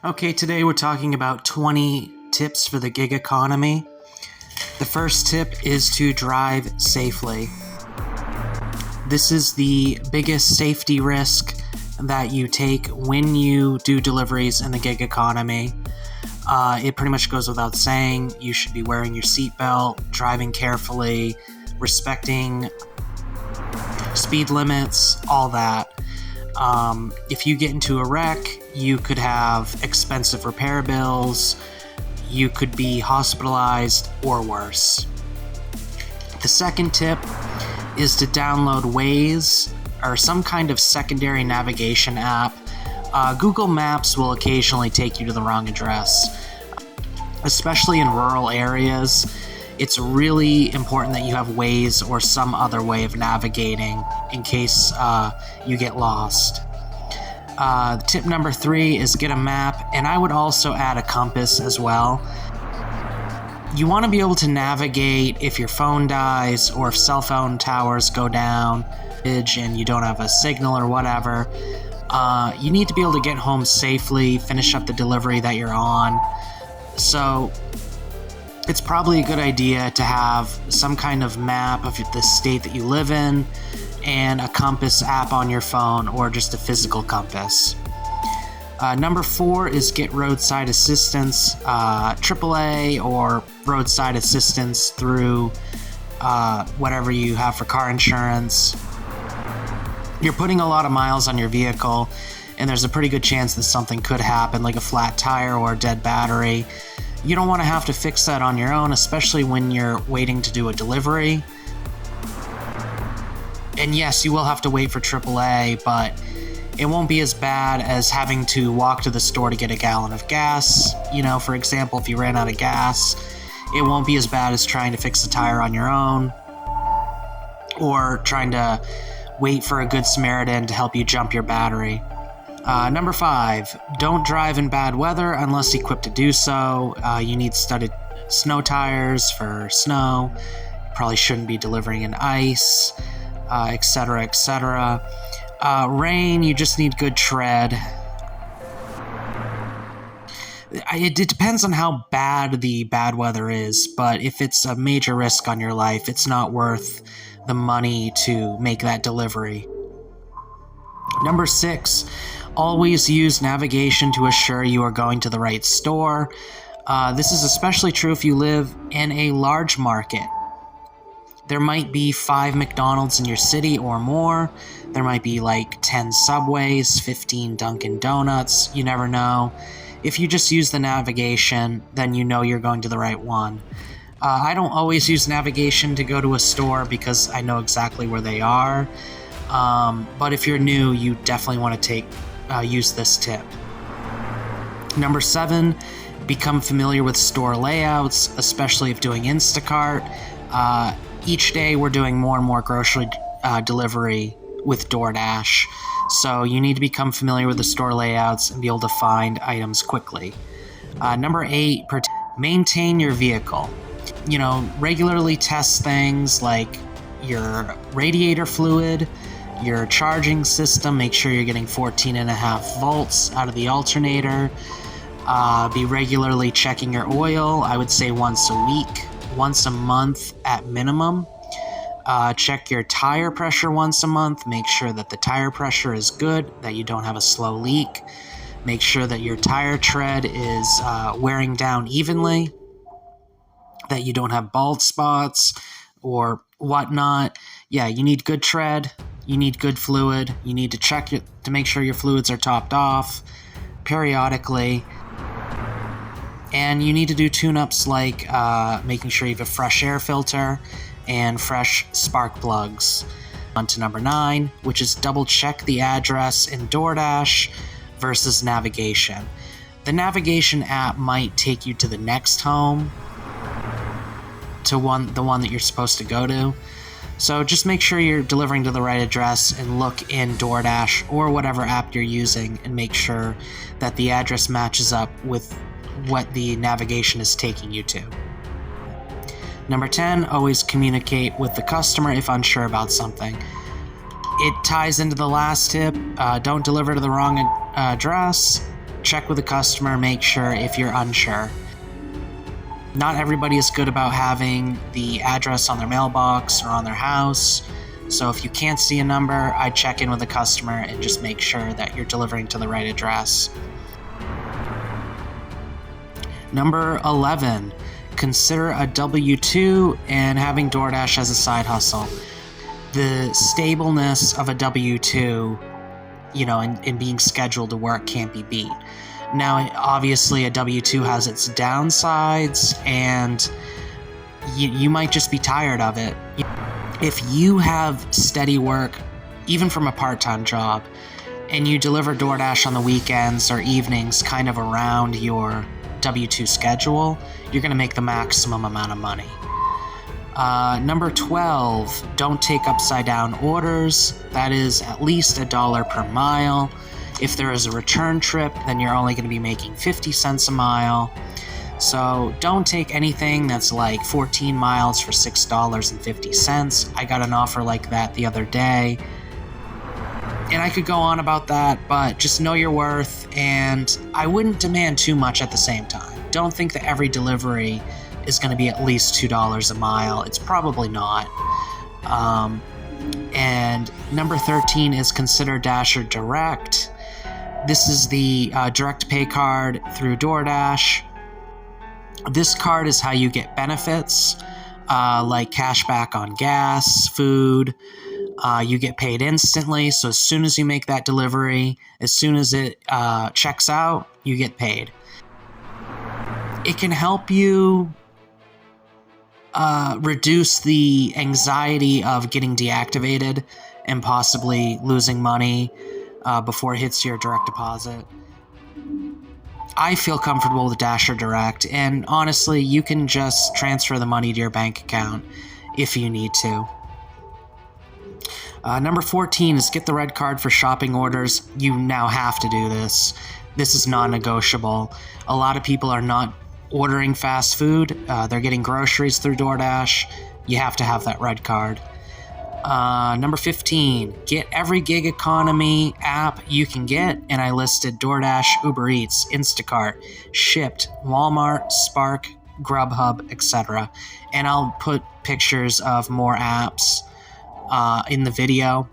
Okay, today we're talking about 20 tips for the gig economy. The first tip is to drive safely. This is the biggest safety risk that you take when you do deliveries in the gig economy. It pretty much goes without saying. You should be wearing your seatbelt, driving carefully, respecting speed limits, all that. If you get into a wreck, you could have expensive repair bills, you could be hospitalized, or worse. The second tip is to download Waze or some kind of secondary navigation app. Google Maps will occasionally take you to the wrong address. Especially in rural areas, it's really important that you have Waze or some other way of navigating in case you get lost. Tip number 3 is get a map, and I would also add a compass as well. You want to be able to navigate if your phone dies or if cell phone towers go down and you don't have a signal or whatever. You need to be able to get home safely, finish up the delivery that you're on. So it's probably a good idea to have some kind of map of the state that you live in and a compass app on your phone or just a physical compass. Number 4 is get roadside assistance, AAA or roadside assistance through whatever you have for car insurance. You're putting a lot of miles on your vehicle, and there's a pretty good chance that something could happen, like a flat tire or a dead battery. You don't want to have to fix that on your own, especially when you're waiting to do a delivery. And yes, you will have to wait for AAA, but it won't be as bad as having to walk to the store to get a gallon of gas. You know, for example, if you ran out of gas, it won't be as bad as trying to fix the tire on your own or trying to wait for a good Samaritan to help you jump your battery. Number 5, don't drive in bad weather unless equipped to do so. You need studded snow tires for snow. You probably shouldn't be delivering in ice, etc., etc. Rain, you just need good tread. It depends on how bad the bad weather is, but if it's a major risk on your life, it's not worth the money to make that delivery. Number 6, always use navigation to assure you are going to the right store. This is especially true if you live in a large market. There might be 5 McDonald's in your city or more. There might be like 10 Subways, 15 Dunkin' Donuts. You never know. If you just use the navigation, then you know you're going to the right one. I don't always use navigation to go to a store because I know exactly where they are. But if you're new, you definitely want to use this tip. Number 7, become familiar with store layouts, especially if doing Instacart. Each day we're doing more and more grocery delivery with Doordash, so you need to become familiar with the store layouts and be able to find items quickly. Number 8, maintain your vehicle. You know, regularly test things like your radiator fluid, your charging system. Make sure you're getting 14.5 volts out of the alternator. Be regularly checking your oil. I would say once a week, once a month at minimum. Check your tire pressure once a month. Make sure that the tire pressure is good, that you don't have a slow leak. Make sure that your tire tread is wearing down evenly, that you don't have bald spots or whatnot. Yeah, you need good tread. You need good fluid. You need to check it to make sure your fluids are topped off periodically. And you need to do tune-ups like making sure you have a fresh air filter and fresh spark plugs. On to number 9, which is double-check the address in Doordash versus navigation. The navigation app might take you to the next home, to the one that you're supposed to go to. So just make sure you're delivering to the right address and look in Doordash or whatever app you're using and make sure that the address matches up with what the navigation is taking you to. Number 10, always communicate with the customer if unsure about something. It ties into the last tip. Don't deliver to the wrong address. check with the customer, make sure if you're unsure. Not everybody is good about having the address on their mailbox or on their house. So if you can't see a number, I'd check in with the customer and just make sure that you're delivering to the right address. Number 11, consider a W-2 and having DoorDash as a side hustle. The stableness of a W-2, and being scheduled to work can't be beat. Now, obviously, a W-2 has its downsides, and you might just be tired of it. If you have steady work, even from a part-time job, and you deliver DoorDash on the weekends or evenings kind of around your W-2 schedule, you're going to make the maximum amount of money. Number 12, don't take upside-down orders. That is at least $1 per mile. If there is a return trip, then you're only going to be making 50 cents a mile. So don't take anything that's like 14 miles for $6.50. I got an offer like that the other day. And I could go on about that, but just know your worth, and I wouldn't demand too much at the same time. Don't think that every delivery is going to be at least $2 a mile. It's probably not. And number 13 is consider Dasher Direct. This is the direct pay card through DoorDash. This card is how you get benefits, like cash back on gas, food. You get paid instantly, so as soon as you make that delivery, as soon as it checks out, you get paid. It can help you reduce the anxiety of getting deactivated and possibly losing money before it hits your direct deposit. I feel comfortable with Dasher Direct, and honestly, you can just transfer the money to your bank account if you need to. Number 14 is get the red card for shopping orders. You now have to do this. This is non-negotiable. A lot of people are not ordering fast food. They're getting groceries through DoorDash. You have to have that red card. Number 15, get every gig economy app you can get, and I listed DoorDash, Uber Eats, Instacart, Shipt, Walmart, Spark, Grubhub, etc. And I'll put pictures of more apps in the video.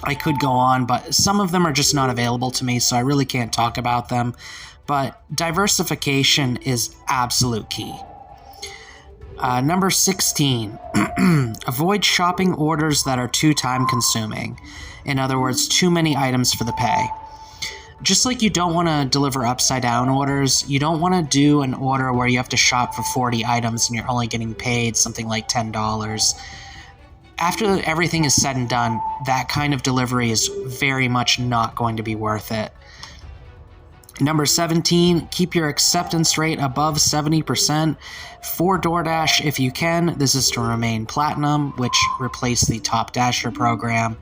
I could go on, but some of them are just not available to me, so I really can't talk about them. But diversification is absolute key. Number 16, avoid shopping orders that are too time-consuming. In other words, too many items for the pay. Just like you don't want to deliver upside-down orders, you don't want to do an order where you have to shop for 40 items and you're only getting paid something like $10. After everything is said and done, that kind of delivery is very much not going to be worth it. Number 17, keep your acceptance rate above 70%. For DoorDash, if you can, this is to remain platinum, which replaced the Top Dasher program.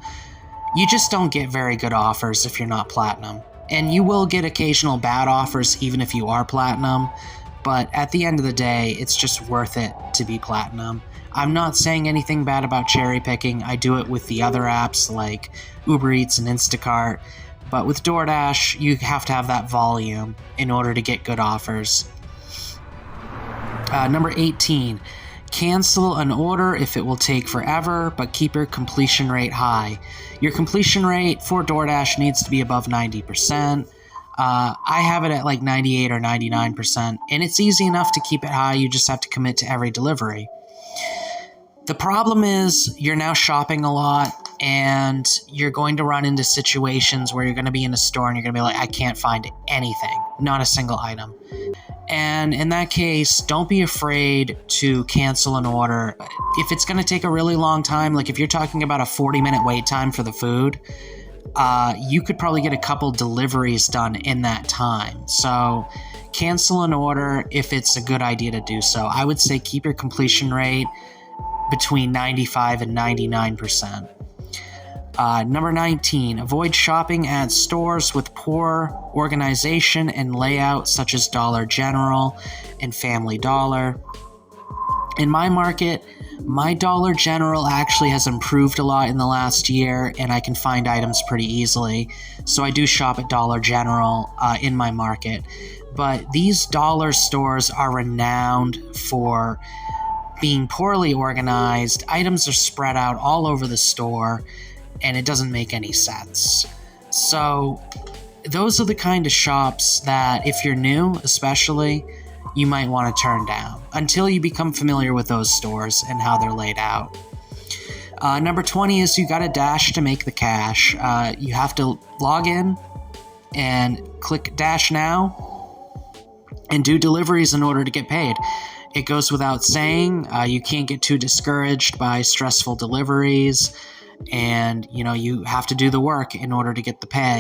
You just don't get very good offers if you're not platinum. And you will get occasional bad offers even if you are platinum, but at the end of the day, it's just worth it to be platinum. I'm not saying anything bad about cherry picking. I do it with the other apps like Uber Eats and Instacart. But with DoorDash, you have to have that volume in order to get good offers. Number 18, cancel an order if it will take forever, but keep your completion rate high. Your completion rate for DoorDash needs to be above 90%. I have it at like 98 or 99%, and it's easy enough to keep it high. You just have to commit to every delivery. The problem is you're now shopping a lot, and you're going to run into situations where you're going to be in a store and you're going to be like, I can't find anything, not a single item. And in that case, don't be afraid to cancel an order. If it's going to take a really long time, like if you're talking about a 40-minute wait time for the food, you could probably get a couple deliveries done in that time. So cancel an order if it's a good idea to do so. I would say keep your completion rate between 95 and 99%. Number 19, avoid shopping at stores with poor organization and layout such as Dollar General and Family Dollar. In my market, my Dollar General actually has improved a lot in the last year, and I can find items pretty easily. So I do shop at Dollar General in my market. But these dollar stores are renowned for being poorly organized. Items are spread out all over the store, and it doesn't make any sense. So those are the kind of shops that, if you're new especially, you might want to turn down until you become familiar with those stores and how they're laid out. Number 20 is you got to dash to make the cash. You have to log in and click Dash Now and do deliveries in order to get paid. It goes without saying, you can't get too discouraged by stressful deliveries, and you have to do the work in order to get the pay.